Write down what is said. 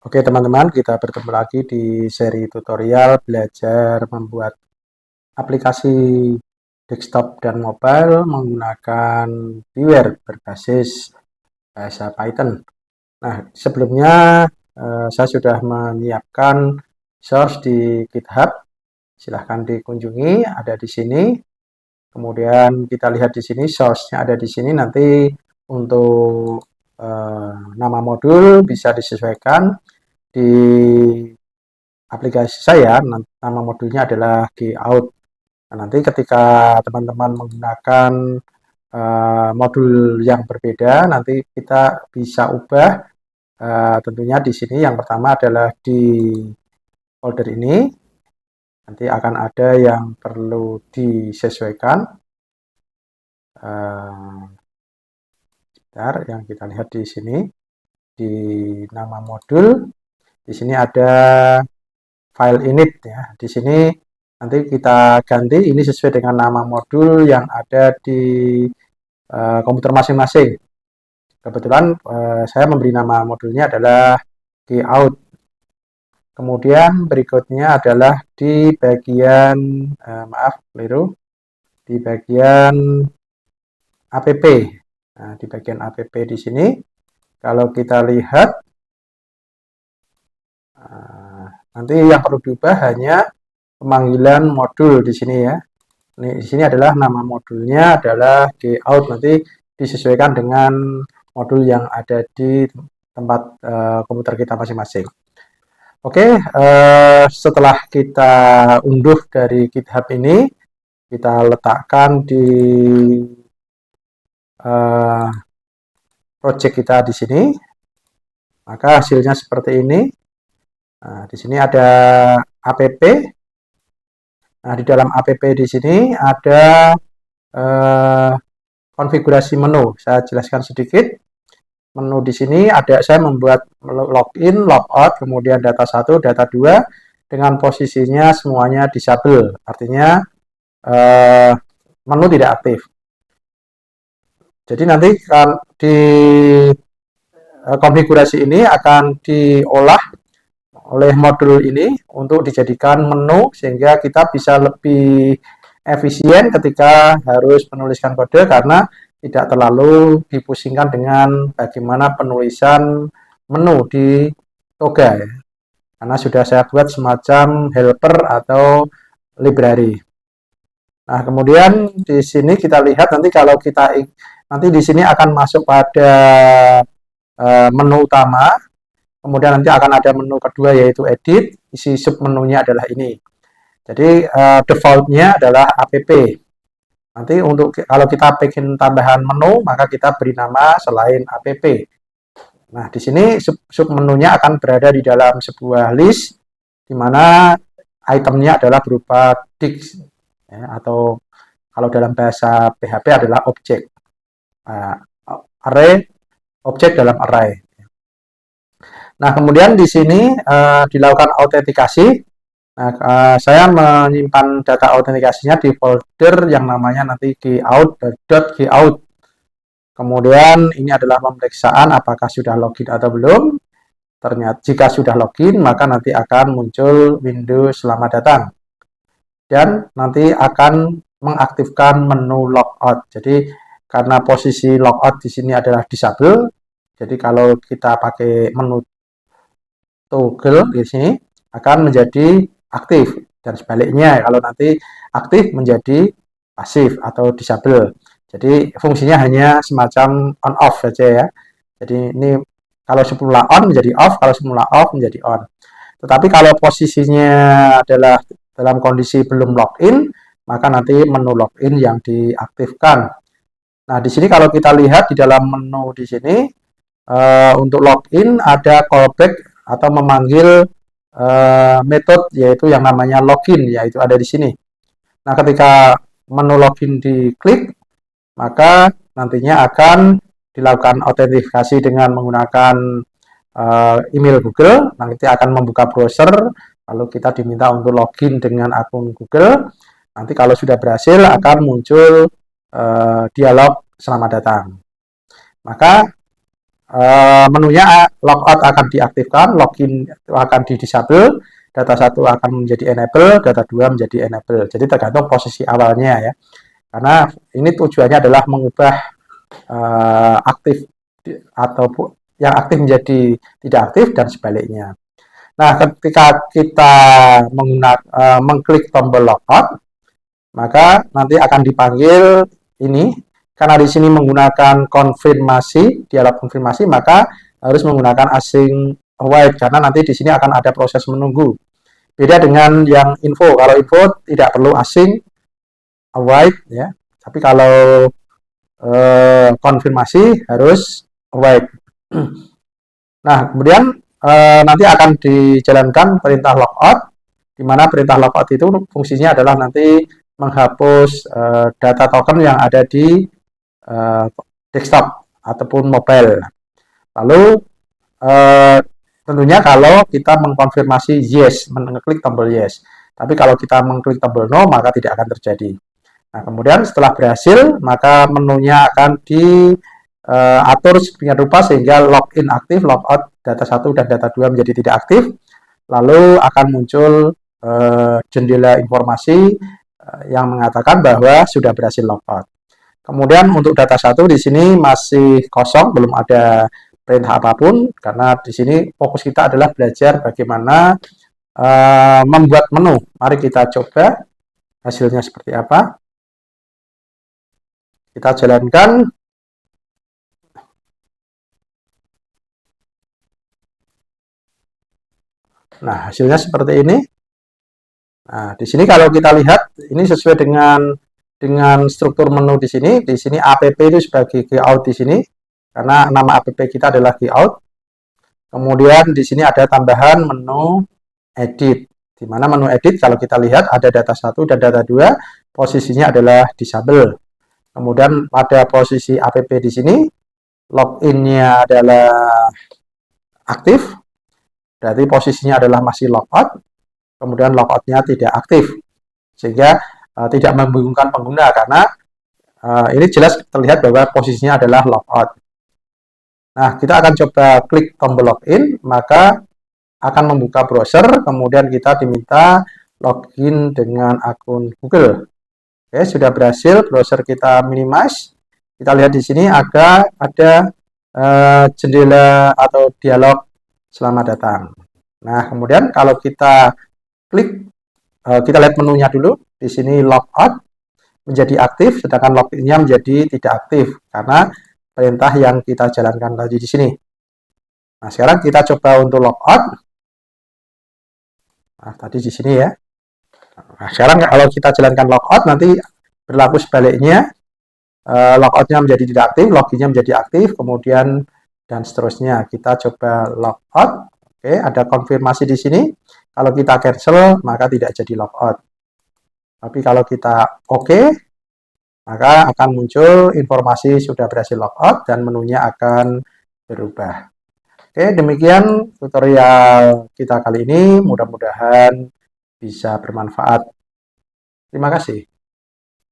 Oke teman-teman, kita bertemu lagi di seri tutorial belajar membuat aplikasi desktop dan mobile menggunakan Beware berbasis bahasa Python. Nah, sebelumnya saya sudah menyiapkan source di GitHub. Silahkan dikunjungi, ada di sini. Kemudian kita lihat di sini source-nya ada di sini. Nanti untuk nama modul bisa disesuaikan. Di aplikasi saya, nama modulnya adalah Gout. Nah, nanti ketika teman-teman menggunakan modul yang berbeda, nanti kita bisa ubah. Tentunya di sini yang pertama adalah di folder ini, nanti akan ada yang perlu disesuaikan. Sebentar, yang kita lihat di sini, di nama modul, di sini ada file init ya. Di sini nanti kita ganti ini sesuai dengan nama modul yang ada di komputer masing-masing. Kebetulan saya memberi nama modulnya adalah Gout. Kemudian berikutnya adalah di bagian di bagian app. Nah, di bagian app di sini kalau kita lihat nanti yang perlu diubah hanya pemanggilan modul di sini ya. Ini di sini adalah nama modulnya adalah Gout, nanti disesuaikan dengan modul yang ada di tempat komputer kita masing-masing. Oke, setelah kita unduh dari GitHub ini, kita letakkan di project kita di sini. Maka hasilnya seperti ini. Nah, di sini ada app. Nah, di dalam app di sini ada konfigurasi menu. Saya jelaskan sedikit. Menu di sini ada, saya membuat login, logout, kemudian data 1, data 2 dengan posisinya semuanya disable. Artinya menu tidak aktif. Jadi nanti di konfigurasi ini akan diolah oleh modul ini untuk dijadikan menu sehingga kita bisa lebih efisien ketika harus menuliskan kode karena tidak terlalu dipusingkan dengan bagaimana penulisan menu di Toga ya. Karena sudah saya buat semacam helper atau library. Nah, kemudian di sini kita lihat nanti kalau kita nanti di sini akan masuk pada menu utama. Kemudian nanti akan ada menu kedua yaitu edit, isi sub menunya adalah ini. Jadi defaultnya adalah app. Nanti untuk kalau kita bikin tambahan menu, maka kita beri nama selain app. Nah, di sini sub menunya akan berada di dalam sebuah list, di mana itemnya adalah berupa disk, ya, atau kalau dalam bahasa PHP adalah objek. Array, objek dalam array. Nah, kemudian di sini dilakukan autentikasi. Nah, saya menyimpan data autentikasinya di folder yang namanya nanti gout.gout. Kemudian ini adalah pemeriksaan apakah sudah login atau belum. Ternyata jika sudah login, maka nanti akan muncul window selamat datang. Dan nanti akan mengaktifkan menu logout. Jadi karena posisi logout di sini adalah disable, jadi kalau kita pakai menu toggle di sini akan menjadi aktif dan sebaliknya kalau nanti aktif menjadi pasif atau disable. Jadi fungsinya hanya semacam on off saja ya. Jadi ini kalau semula on menjadi off, kalau semula off menjadi on. Tetapi kalau posisinya adalah dalam kondisi belum login, maka nanti menu login yang diaktifkan. Nah, di sini kalau kita lihat di dalam menu di sini untuk login ada callback atau memanggil metode yaitu yang namanya login, yaitu ada di sini. Nah, ketika menu login diklik, maka nantinya akan dilakukan autentikasi dengan menggunakan email Google. Nanti akan membuka browser, lalu kita diminta untuk login dengan akun Google. Nanti kalau sudah berhasil akan muncul dialog selamat datang. Maka menunya logout akan diaktifkan, login akan di-disable, data 1 akan menjadi enable, data 2 menjadi enable. Jadi tergantung posisi awalnya ya. Karena ini tujuannya adalah mengubah aktif atau yang aktif menjadi tidak aktif dan sebaliknya. Nah, ketika kita mengklik tombol logout, maka nanti akan dipanggil ini. Karena di sini menggunakan konfirmasi, dialog konfirmasi, maka harus menggunakan async await karena nanti di sini akan ada proses menunggu. Beda dengan yang info. Kalau info tidak perlu async await ya. Tapi kalau konfirmasi harus await. Nah, kemudian nanti akan dijalankan perintah logout, di mana perintah logout itu fungsinya adalah nanti menghapus data token yang ada di desktop ataupun mobile. Lalu tentunya kalau kita mengkonfirmasi yes, mengklik tombol yes. Tapi kalau kita mengklik tombol no, maka tidak akan terjadi. Nah, kemudian setelah berhasil, maka menunya akan diatur sedemikian rupa sehingga login aktif, logout data 1 dan data 2 menjadi tidak aktif. Lalu akan muncul jendela informasi yang mengatakan bahwa sudah berhasil logout. Kemudian untuk data 1 di sini masih kosong, belum ada perintah apapun karena di sini fokus kita adalah belajar bagaimana membuat menu. Mari kita coba hasilnya seperti apa. Kita jalankan. Nah, hasilnya seperti ini. Nah, di sini kalau kita lihat ini sesuai dengan struktur menu di sini. Di sini app itu sebagai layout di sini karena nama app kita adalah layout. Kemudian di sini ada tambahan menu edit. Di mana menu edit kalau kita lihat ada data 1 dan data 2, posisinya adalah disable. Kemudian pada posisi app di sini login-nya adalah aktif. Berarti posisinya adalah masih logout. Kemudian logout-nya tidak aktif. Sehingga tidak membingungkan pengguna karena ini jelas terlihat bahwa posisinya adalah logout. Nah, kita akan coba klik tombol login, maka akan membuka browser, kemudian kita diminta login dengan akun Google. Oke, sudah berhasil, browser kita minimize. Kita lihat di sini ada jendela atau dialog selamat datang. Nah, kemudian kalau kita klik, kita lihat menunya dulu. Di sini logout menjadi aktif, sedangkan login-nya menjadi tidak aktif karena perintah yang kita jalankan tadi di sini. Nah, sekarang kita coba untuk logout. Nah, tadi di sini ya. Nah, sekarang kalau kita jalankan logout, nanti berlaku sebaliknya. Logout-nya menjadi tidak aktif, login-nya menjadi aktif, kemudian dan seterusnya. Kita coba logout. Oke, ada konfirmasi di sini. Kalau kita cancel, maka tidak jadi logout. Tapi kalau kita oke, maka akan muncul informasi sudah berhasil logout dan menunya akan berubah. Oke, demikian tutorial kita kali ini. Mudah-mudahan bisa bermanfaat. Terima kasih.